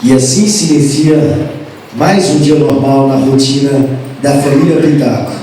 E assim se inicia mais um dia normal na rotina da família Pitaco.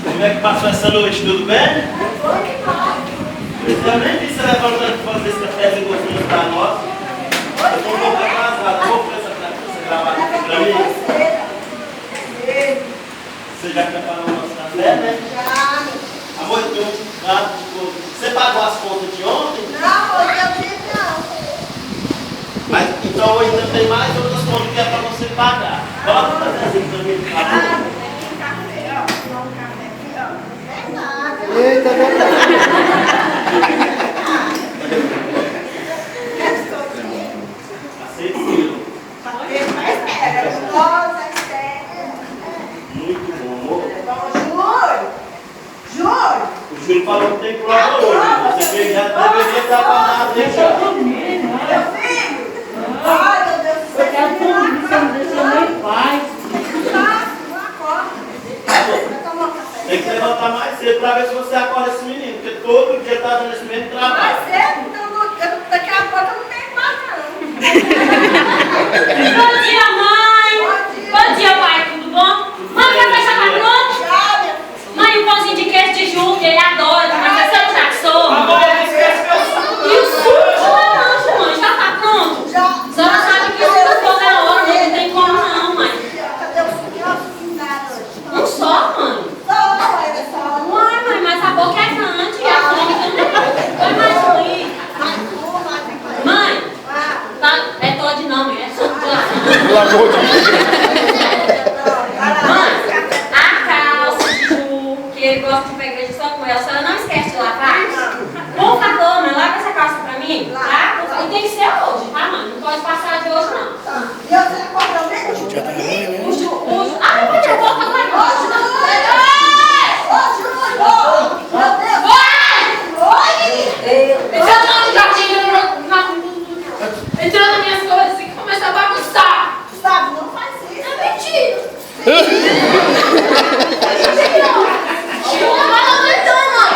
Como é que passou essa noite? Tudo bem? Eu nem vi você levantando para fazer esse cafezinho gostoso para nós. Eu estou um pouco atrasado. Vou fazer essa pra você gravar aqui para mim. Você já preparou o nosso café, né? Já. Amor, eu tenho um prato de coisa. Você pagou as contas de ontem? Não, hoje eu fiz não. Mas então hoje ainda tem mais outras contas que é para você pagar. Bota o cafezinho para mim, por favor. Tem café, ó. Não, café aqui, ó. Não é nada. Eita, verdade. Aceito sim. Mas espera, gostosa, espera. Muito bom, amor. Júlio! Júlio! O Júlio falou que tem prova hoje. Você já deveria estar parado, né, já? Meu filho! Ai, meu Deus do céu! Eu quero tudo, você não deixa nem paz. Não acorda. Vai tomar um café. Tem que levantar mais cedo para ver se você acorda esse menino, porque todo dia está dando esse mesmo trabalho. Mais cedo, então daqui a pouco eu não tenho mais não. Bom dia, mãe. Bom dia, pai. Tudo bom? Mãe, o café já tá pronto? Já, minha filha. Mãe, o pãozinho de queijo de Ju, que ele adora, mas você não já sou. Agora ele esquece meu suco. E o suco de laranja, mãe, já tá pronto? Já. A senhora sabe que eu nunca tô na hora, não tem como não, mãe. Cadê o suquinho? Olha o suquinho da hoje. Um só, mãe. Só, olha só. Uai, mãe, mas a boca é grande e a fome também. Foi mais ruim. Mãe, é Todd não, é só Pelo amor de Deus. Mãe, a calça de Ju, que ele gosta de ir pra igreja só com ela, a senhora não esquece de lavar? Por favor, mãe, lava essa calça pra mim, tá? E tem que ser hoje, tá, mãe? Não pode passar de hoje, não. E eu tenho que comprar o mesmo? O Ju, ah, mãe, eu vou agora. Ô, Júlio! Meu Deus! Oi! Seu nome de jardim entrou nas minhas coisas e começou a bagunçar. Gustavo, não faz isso. É mentira. Mas não aguentou, mãe.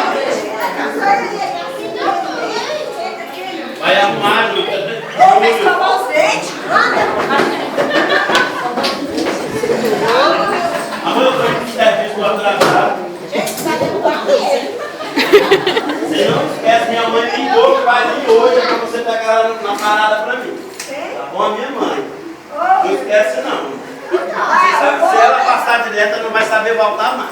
Vai arrumar, Júlio. Ô, vem escovar os dentes. Amor, eu estou com serviço para atrasar. Gente, tá derrubando ele. Você não esquece, minha mãe ligou que vai vir hoje para você pegar ela na parada para mim. Tá bom, a minha mãe? Não esquece, não. Você sabe que se ela passar direto, ela não vai saber voltar mais.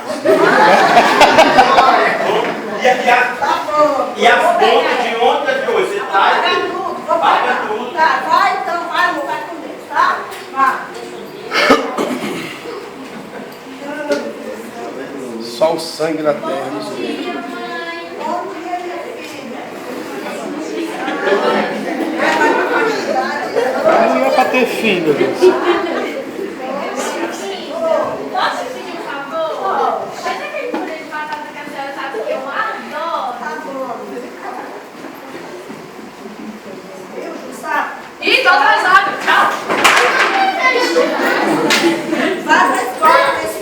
Tá bom. E as contas de ontem e de hoje, você traz? Paga tudo. Vou Paga pagar tudo. Tá, vai então, vai, amor, vai com Deus, tá? Vai. Só o sangue na terra. Bom dia, minha filha. Vai pra faculdade. Não é pra ter filho, Deus. Posso pedir um favor? Faz aquele purê de batata que a senhora sabe que eu adoro. Tá bom. Viu, Gustavo? Ih, tô atrasada. Tchau. Vai pra escola nesse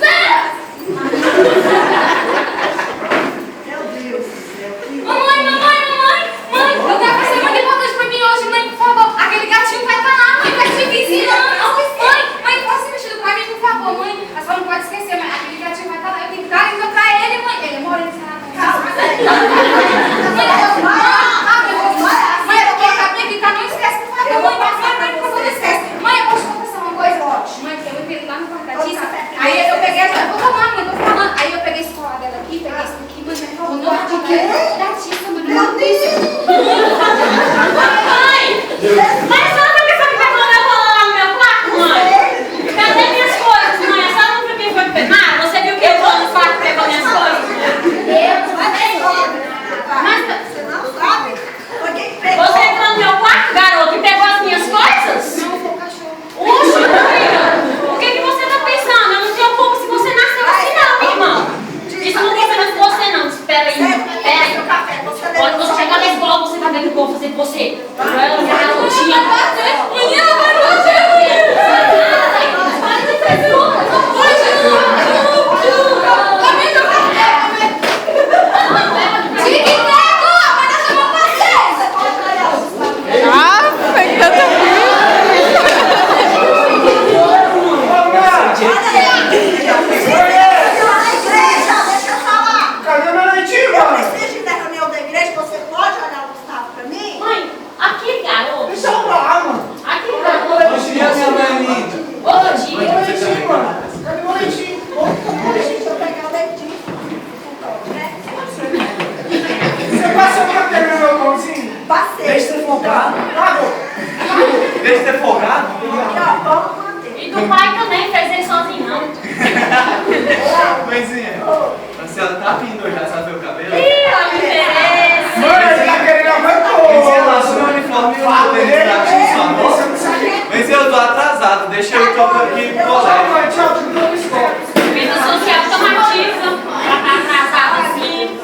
Meu Deus do céu. Que Mamãe, eu quero fazer muito importante pra mim hoje, mãe, por favor. Aquele gatinho vai estar lá, mãe, vai te ensinar. Mãe, posso ser mexido pra mim, por favor, mãe? A senhora não pode esquecer, mas aquele gatinho vai estar lá. Eu tenho que dar língua pra ele, mãe. Ele mora em Calma. Mãe, eu vou colocar pra mim aqui, tá? Não esquece, por favor, mãe. O pai também fez ele sozinho, não. Mãezinha, a senhora tá vindo já, sabe o cabelo? Ih, olha o interesse. Mãe, tá querendo aumentar. Mãezinha, laçou meu uniforme e o tênis da tia, por favor. Mãezinha, eu tô atrasado, deixa eu tocar aqui no colégio. Tchau, te dou um esporte. Vida social tomativa. Já tá atrasado assim.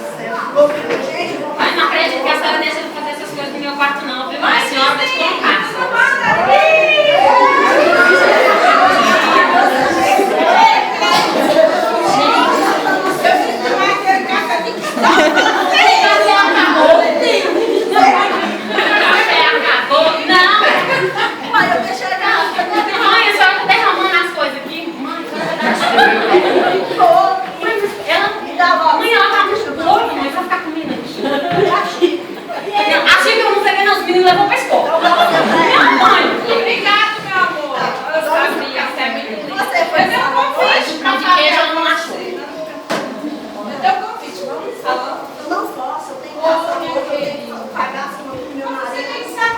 Mas não acredito que a senhora deixa de fazer essas coisas no meu quarto, não, viu? A senhora vai te colocar. Levou pra escola. Minha mãe. Obrigado, meu amor. Eu sabia, você é muito linda. Você foi meu convite pra de queijo, eu não achou. Eu tenho convite, vamos falar. Eu não posso, eu tenho que pagar a sua pro meu marido.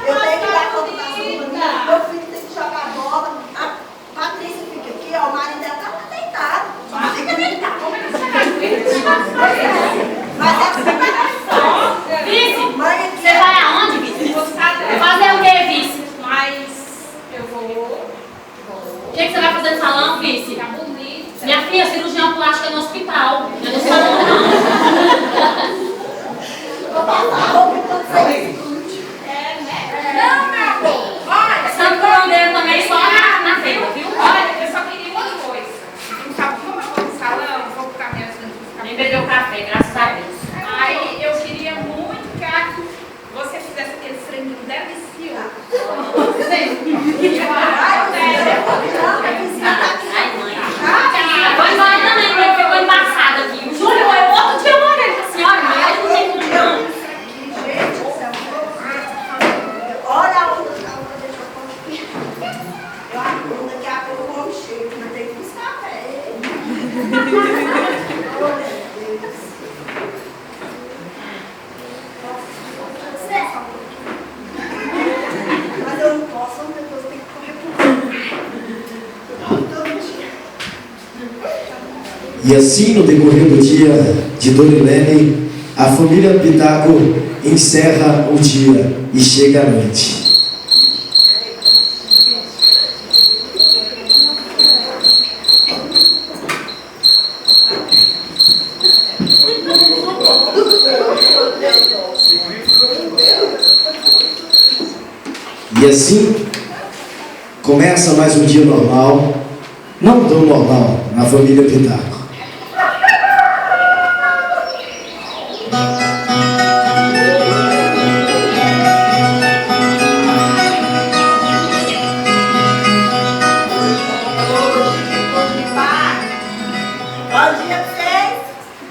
Eu tenho que dar conta da sua. Meu filho tem que jogar bola. A Patrícia fica aqui, ó, o marido dela tá deitado. Fica deitado. Como é que você vai com isso? Mas é separação. Vice, Mãe, você vai aonde, Vice? Fazer o que, Vice? Mas eu vou. O que você vai fazer no salão, Vice? Tá bonito. Minha filha, cirurgião plástica no hospital. Não é no salão, não. vou passar roupa e tudo sem. Não, meu amor. Olha, Santo Curandeiro também só na feira, viu? olha, eu só queria uma coisa. Não sabe como eu vou no salão, vou ficar me ajudando a Nem ficar. bebeu café, graças a Deus. Aí eu queria muito que você fizesse aquele franguinho delicioso. Ai, mãe. Vai embora também, porque ficou embaçado aqui. O Júlio, eu outro dia eu olhei pra senhora, mas não tem como não. Gente do céu. Olha a onda da onda, deixa eu conseguir. Eu acho daqui a pouco eu vou cheio, mas tem que buscar café. Oh, meu Deus. Mas eu não posso, depois eu tenho que correr por todo dia. E assim, no decorrer do dia de Dona Helene, a família Pitaco encerra o dia e chega a noite. E assim, começa mais um dia normal, não tão normal, na família Pitaco. Bom dia, vocês.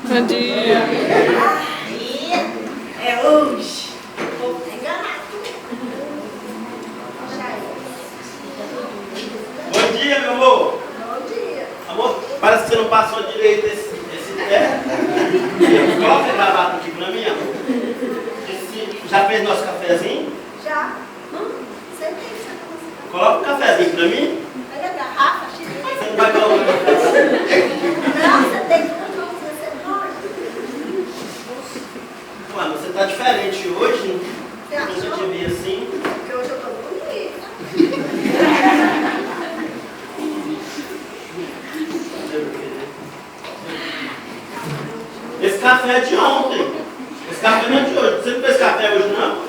Bom dia. Aí, é hoje. O povo tá enganado. Bom dia, meu amor. Bom dia. Amor, parece que você não passou direito esse pé. Coloca esse gravata aqui pra mim, amor. Já fez nosso cafezinho? Já. Você tem que ser. Coloca o cafezinho pra mim. Olha a garrafa, cheia. Você não vai colocar o cafezinho. Não, você tem que você pode. Mano, você tá diferente hoje. Você Eu nunca te vi assim. Porque hoje eu tô bonita. Esse café é de ontem. Esse café não é de hoje. Você não fez café hoje, não?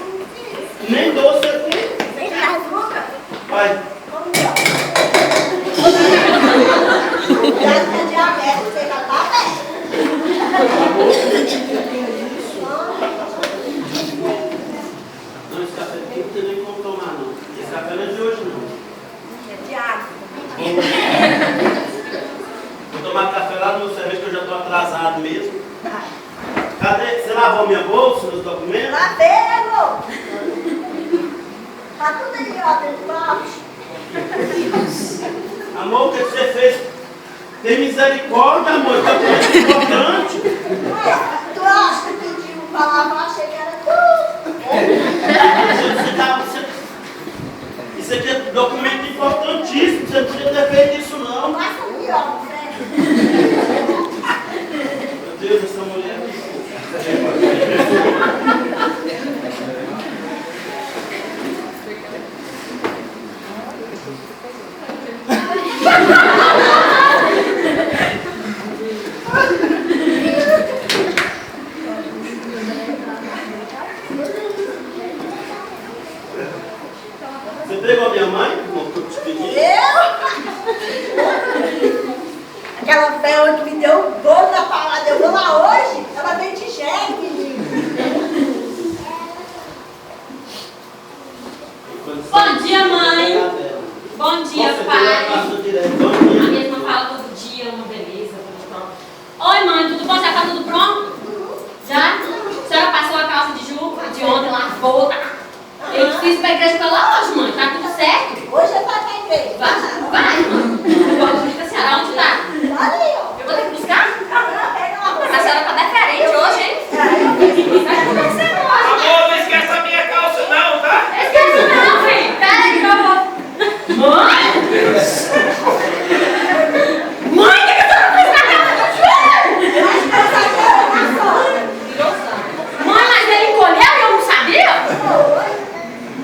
Nem doce você tem. Vem cá, Luca. Vai. Vamos ver. Já é diabetes, você já tá bem. Não, esse café aqui não tem nem como tomar, não. Esse café não é de hoje, não. É de água. Vou tomar café lá no serviço que eu já estou atrasado mesmo. Cadê? Você lavou minha bolsa, meus documentos? Lá pego. Tá tudo aí, ó, dentro do balde. Amor, o que você fez? Tem misericórdia, amor. Tá muito importante. Ué, tu acha que pediu pra lavar? Achei que era tudo. Isso aqui é documento importantíssimo. Você não podia ter feito isso, não. Passa aqui, ó, Zé. Meu Deus, essa mulher aqui. Você pegou a minha mãe? Como eu te pedi? Aquela fela que me deu o bolo da parada, eu vou lá hoje, ela veio de jegue, menino. Bom dia, mãe. Bom dia, pai. A mesma fala todo dia, uma beleza, tudo pronto. Oi, mãe, tudo bom? Já tá tudo pronto? Já? A senhora passou a calça de ontem, lavou, tá? Eu preciso ir pra igreja pra lá hoje, mãe. Tá tudo certo? Hoje é pra quem veio. Vai, mãe. Eu vou pedir pra senhora. Onde tá? Olha aí, ó. Eu vou ter que buscar? Pega uma A senhora tá diferente hoje, hein? Vai acontecer hoje. Amor, não esquece a minha calça não, tá? Esquece não, filho. Pera aí que eu vou. Mãe! Mãe, o que a senhora fez na casa do filho? Mãe, mas ele encolheu e eu não sabia?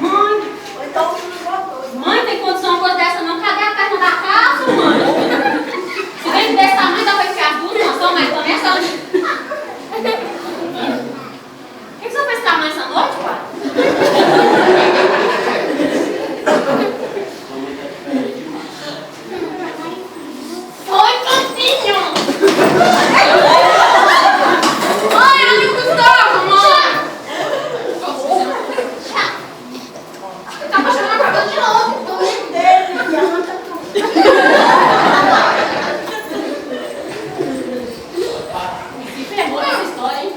Mãe, Então tu não botou. mãe, tem condição uma coisa dessa não? Cadê a perna da calça, mãe? Se vem desse tamanho, dá pra enfiar tudo, nós estamos mais também essa noite. O que você fez tamanho essa noite, pai? Oi, Cantinho! Oi, amigo Gustavo, mãe! Tá puxando meu cabelo de novo. O livro dele, e arranca tudo. Me ferrou essa história, hein?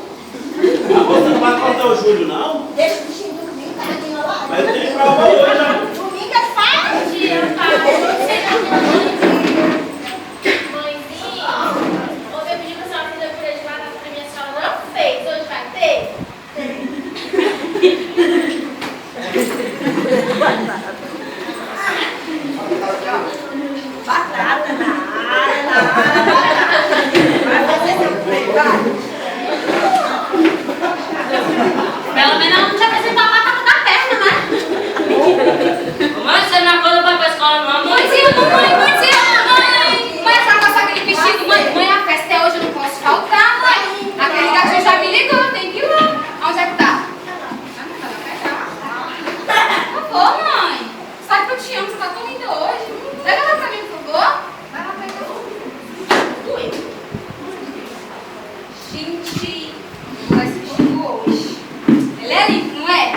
Você não vai contar o Júlio, não? Deixa o bichinho dormir, tadinho lá. Mas eu tenho prova hoje, ó. Domingo é pai. Bom dia, pai. Mãezinha, ontem eu pedi pra senhora fazer purê de batata pra minha senhora não fez. Hoje vai ter? Batata na área. Vai fazer seu purê, vai. Pelo menos ela não te apresentou a batata da perna, né? Mãe, você não acorda pra ir pra escola, não, mãe? Mãezinha, mãe! Mãe, a senhora gostou daquele vestido? Mãe, a festa é hoje, eu não posso faltar, mãe. Aquele gatinho já me ligou, tem que ir lá. Onde é que tá? Por favor, mãe. Sabe que eu te amo, você tá tão linda hoje. Pega ela pra mim, por favor. Vai lá pegar. Ui. Gente, vai se vestir hoje. Ele é lindo, não é?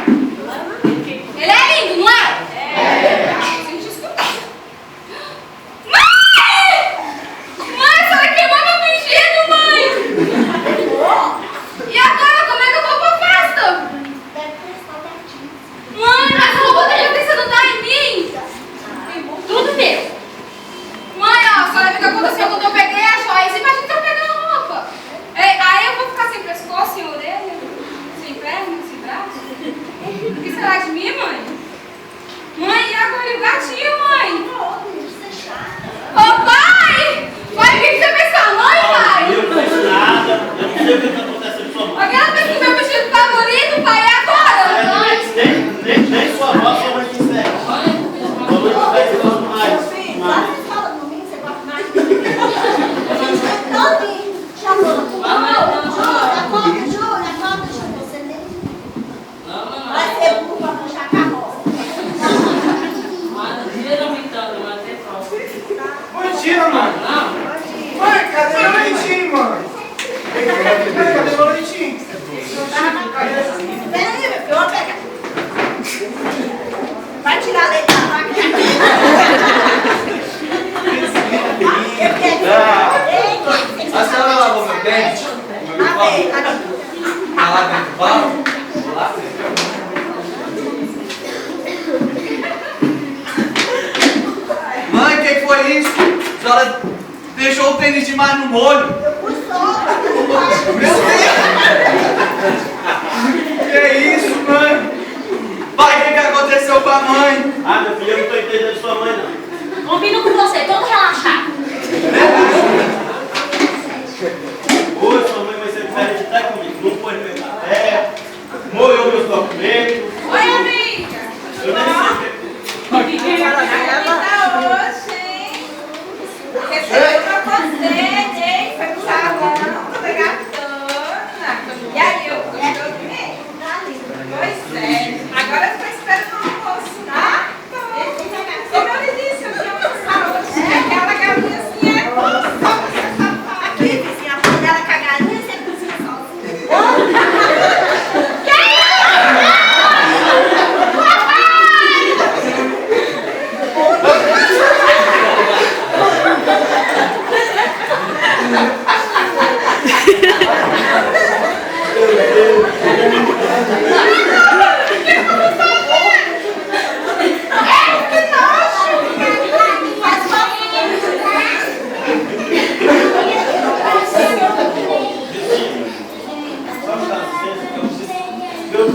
Ele é lindo, não é? É. Você me escutar. Mãe! Mãe, a senhora queimou meu fingido, mãe! E agora, como é que eu vou pra festa? Deve prestar pertinho. Mãe, mas eu não vou ter que não tá em mim. Tudo meu. Mãe, ó, a senhora me aconteceu quando eu peguei a joia. Imagina se eu pegar a roupa. Aí eu vou ficar sem pescoço, sem orelha, sem perna, sem braço. O que será de mim, mãe? Mãe, e agora e o gatinho, mãe? Ô, pai! Pai, o que você fez com a mãe, pai? Eu não fiz nada. Eu não sei o que está acontecendo com sua mãe. Aquela vez com meu vestido favorito, pai, e agora? Nem sua avó, sua mãe te espera. Sua mãe te espera mais. Filho, lá você fala domingo, você gosta mais de mim. Todinho. Chamou. Júlia, acorda, você nem... Vai ser burro pra puxar a carroça. Bom dia, mãe. Mãe, cadê meu leitinho, mãe? Cadê meu leitinho? Pera aí, meu filho, eu vou pegar. Vai tirar leite da vaca. A senhora lavou meu dente? Meu Lavei, pau? aqui. Tá lá dentro do barro? Lá dentro. Mãe, o que foi isso? A senhora deixou o tênis demais no molho. Eu pus só. Meu Deus! Que isso, mãe? Pai, o que aconteceu com a mãe? Ah, meu filho, eu não estou entendendo sua mãe, não. Combino com você, todo relaxado. Hoje sua mãe vai ser diferente até comigo. Não pôs meu café, molhou meus documentos. Oi, amiga. Eu nem sei. Tá hoje, hein? Recebeu pra você, hein? Foi pro salão, toda gatona. E aí, eu gostou de mim? Pois é. Agora eu tô esperando o almoço, tá? Como eu lhe disse, eu tinha almoçar hoje. Aquela galinhazinha é só você safar. Aqui, vizinha, a mãe dela com a galinha sempre cozinha sozinha.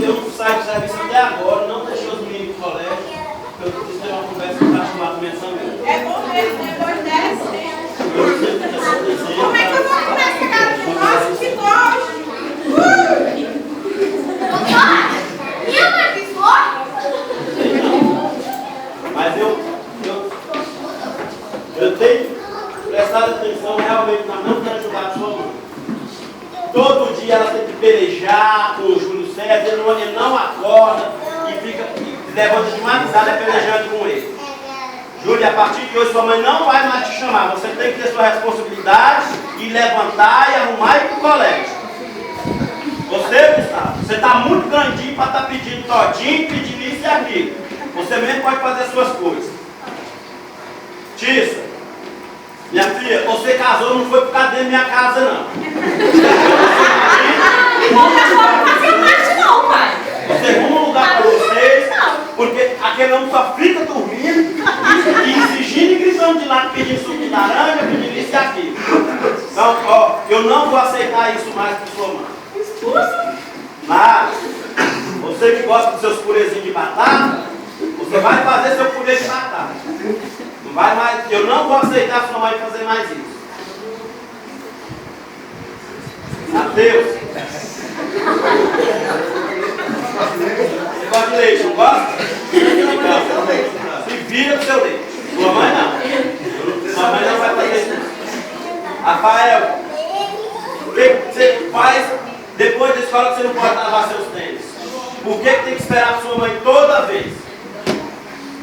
Eu saio do serviço até agora, não deixei os meninos do colégio. Eu preciso ter uma conversa com o particular mesmo. É bom mesmo, depois dessa, hein? Eu sei o que está acontecendo. Como é que eu vou comer essa cara de nosso de gosto? Doutora, minha mãe pisou? Mas eu tenho prestado atenção realmente na não ter ajudado a sua mãe. Todo dia ela tem que pelejar com o Júlio César, ele não acorda e fica levanta de madrugada pelejando com ele. Júlia, a partir de hoje sua mãe não vai mais te chamar. Você tem que ter sua responsabilidade e levantar e arrumar e ir para o colégio. Você, Gustavo, você está muito grandinho para estar pedindo todinho, pedindo isso e aquilo. Você mesmo pode fazer as suas coisas. Tissa, minha filha, você casou não foi por causa da minha casa, não. Não fazer parte não, pai. Você arruma um lugar para vocês, porque aquele homem só fica dormindo e exigindo e gritando de lá, pedindo suco de laranja, pedindo isso e aquilo. Então, ó, eu não vou aceitar isso mais com sua mãe. Mas, você que gosta dos seus purezinhos de batata, você vai fazer seu purê de batata. Não vai mais, eu não vou aceitar sua mãe fazer mais isso. Adeus. Você gosta de leite, não gosta? Então, se vira do seu leite. Sua mãe não. Sua mãe não vai fazer isso. Rafael, o que você faz depois da escola que você não pode lavar seus tênis? Por que tem que esperar a sua mãe toda vez?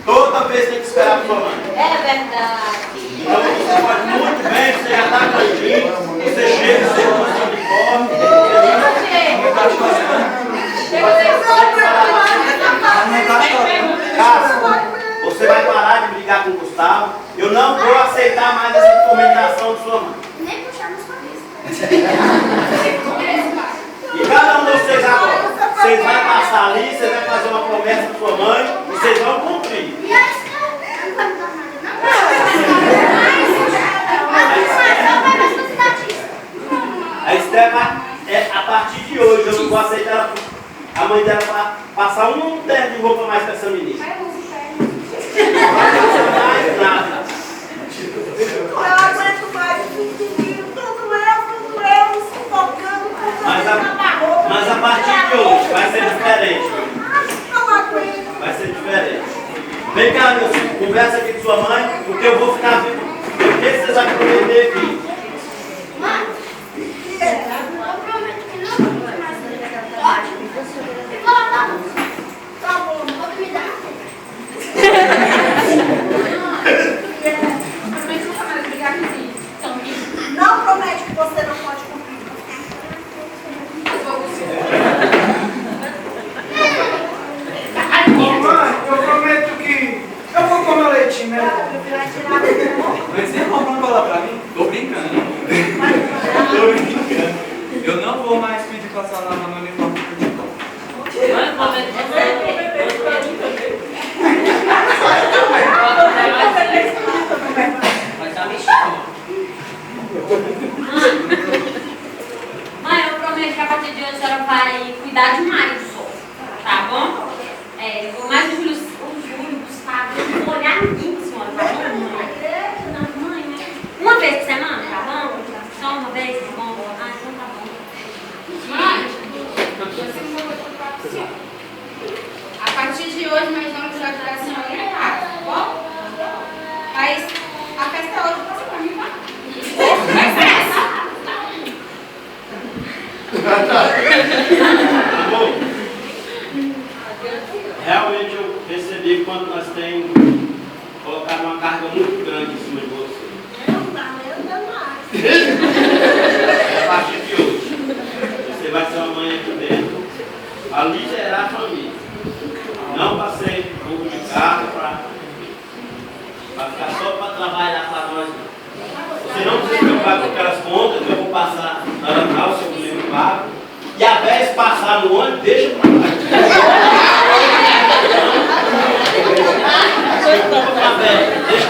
Toda vez tem que esperar a sua mãe. É verdade. Então você pode muito bem, você já está grandinho, você chega, você usa seu uniforme, você vai parar de brigar com o Gustavo. Eu não vou aceitar mais essa documentação de sua mãe. Nem puxar nas cabeças. E cada um de vocês agora, vocês vão passar ali, você vai fazer uma promessa para sua mãe e vocês vão cumprir. E a A Esther vai, a partir de hoje, eu não vou aceitar a mãe dela para passar um terno de roupa mais para essa menina. Não vai mais nada. Eu aguento mais tudo eu, sufocando, Mas a partir de hoje vai ser diferente. não aguento. Vai ser diferente. Vem cá, meu filho, conversa aqui com sua mãe, porque eu vou ficar vivo. O que vocês vão prometer aqui? Eu prometo que não vou mais fazer. Pode? Tá bom, pode me dar. Promete nunca mais brigar comigo. Não promete que você não pode cumprir. Mãe, eu prometo que eu vou comer leitinho, né? Mas você comprou cola pra mim? Tô brincando. Tô brincando. Eu não vou mais pedir pra sua lavar meu uniforme de futebol. Mãe, eu prometo que a partir de hoje a senhora vai cuidar demais do sol, tá bom? Eu vou mais o Júlio, Gustavo, eu não vou olhar ninguém, senhora, tá bom, mãe? Amor, realmente eu percebi que quando nós temos colocado uma carga muito grande em cima de você. Não dá, eu não mais. A partir de hoje, você vai ser uma mãe aqui dentro a liderar a família. Não para ser jogo de carro, para ficar só para trabalhar para nós. Não. Você não precisa se preocupar com aquelas contas que eu vou passar na Natal, o seu governo pago. E a vez passar no ônibus, deixa para lá. Deixa